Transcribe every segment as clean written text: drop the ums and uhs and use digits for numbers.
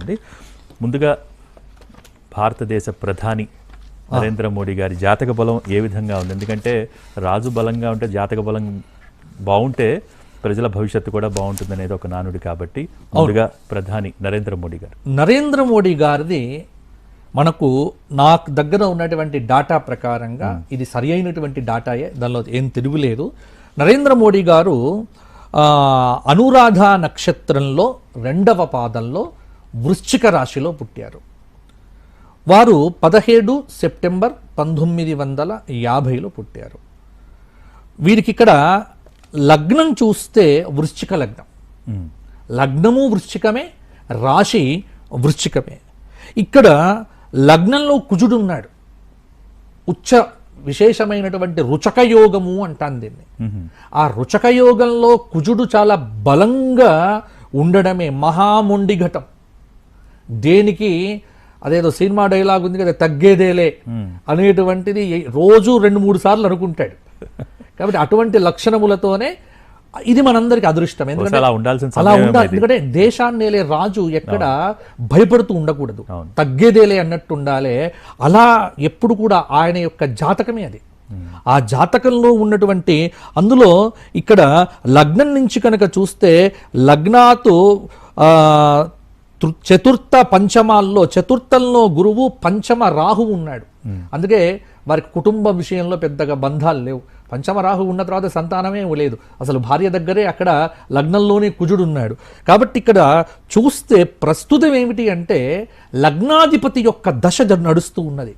ఉంది. ముందుగా భారతదేశ ప్రధాని నరేంద్ర మోడీ గారి జాతక బలం ఏ విధంగా ఉంది? ఎందుకంటే రాజు బలంగా ఉంటే జాతక బలం బాగుంటే ప్రజల భవిష్యత్తు కూడా బాగుంటుంది అనేది ఒక నానుడి. కాబట్టి ముందుగా ప్రధాని నరేంద్ర మోడీ గారిది మనకు నాకు దగ్గర ఉన్నటువంటి డాటా ప్రకారంగా ఇది సరి అయినటువంటి డాటాయే, దానిలో ఏం తిరుగులేదు. నరేంద్ర మోడీ గారు అనురాధ నక్షత్రంలో 2వ పాదంలో వృశ్చిక రాశిలో పుట్టారు. వారు 17 సెప్టెంబర్ 1950లో పుట్టారు. వీరికి ఇక్కడ లగ్నం చూస్తే వృశ్చిక లగ్నం, లగ్నము వృశ్చికమే, రాశి వృశ్చికమే. ఇక్కడ లగ్నంలో కుజుడు ఉన్నాడు. ఉచ్చ విశేషమైనటువంటి రుచక యోగము అంటాను దీన్ని. ఆ రుచక యోగంలో కుజుడు చాలా బలంగా ఉండడమే మహామొండి ఘటం. దేనికి అదేదో సినిమా డైలాగ్ ఉంది కదా, తగ్గేదేలే అనేటువంటిది రోజు 2-3 సార్లు అనుకుంటాడు. కాబట్టి అటువంటి లక్షణములతోనే ఇది మనందరికి అదృష్టం. ఎందుకంటే అలా ఉండాలి. ఎందుకంటే దేశాన్ని ఏలే రాజు ఎక్కడ భయపడుతూ ఉండకూడదు, తగ్గేదేలే అన్నట్టు ఉండాలి. అలా ఎప్పుడు కూడా ఆయన యొక్క జాతకమే అది. ఆ జాతకంలో ఉన్నటువంటి అందులో ఇక్కడ లగ్నం నుంచి కనుక చూస్తే లగ్నాతు చతుర్థ పంచమాల్లో చతుర్థంలో గురువు, పంచమ రాహు ఉన్నాడు. అందుకే వారికి కుటుంబ విషయంలో పెద్దగా బంధాలు లేవు. పంచమ రాహు ఉన్న తర్వాత సంతానమే లేదు. అసలు భార్య దగ్గరే అక్కడ లగ్నంలోనే కుజుడు ఉన్నాడు. కాబట్టి ఇక్కడ చూస్తే ప్రస్తుతం ఏమిటి అంటే లగ్నాధిపతి యొక్క దశ నడుస్తూ ఉన్నది.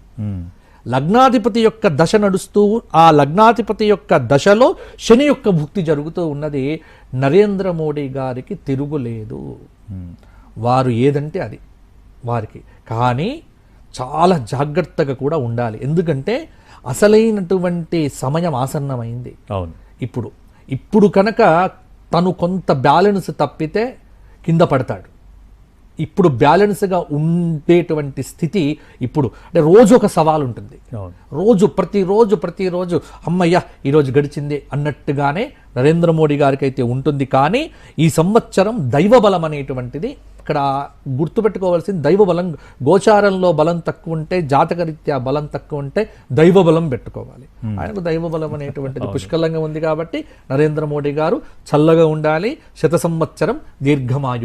లగ్నాధిపతి యొక్క దశ నడుస్తూ ఆ లగ్నాధిపతి యొక్క దశలో శని యొక్క భుక్తి జరుగుతూ ఉన్నది. నరేంద్ర మోడీ గారికి తిరుగులేదు. వారు ఏదంటే అది వారికి. కానీ చాలా జాగ్రత్తగా కూడా ఉండాలి. ఎందుకంటే అసలైనటువంటి సమయం ఆసన్నమైంది. ఇప్పుడు కనుక తను కొంత బ్యాలెన్స్ తప్పితే కింద పడతాడు. ఇప్పుడు బ్యాలెన్స్గా ఉండేటువంటి స్థితి ఇప్పుడు అంటే రోజు ఒక సవాల్ ఉంటుంది. ప్రతిరోజు అమ్మయ్య ఈరోజు గడిచింది అన్నట్టుగానే నరేంద్ర మోడీ గారికి అయితే ఉంటుంది. కానీ ఈ సంవత్సరం దైవబలం అనేటువంటిది ఇక్కడ గుర్తుపెట్టుకోవాల్సింది. దైవబలం గోచారంలో బలం తక్కువ ఉంటే, జాతకరీత్యా బలం తక్కువ ఉంటే దైవబలం పెట్టుకోవాలి. ఆయనకు దైవబలం అనేటువంటిది పుష్కలంగా ఉంది. కాబట్టి నరేంద్ర మోడీ గారు చల్లగా ఉండాలి. 100 సంవత్సరం దీర్ఘమాయు.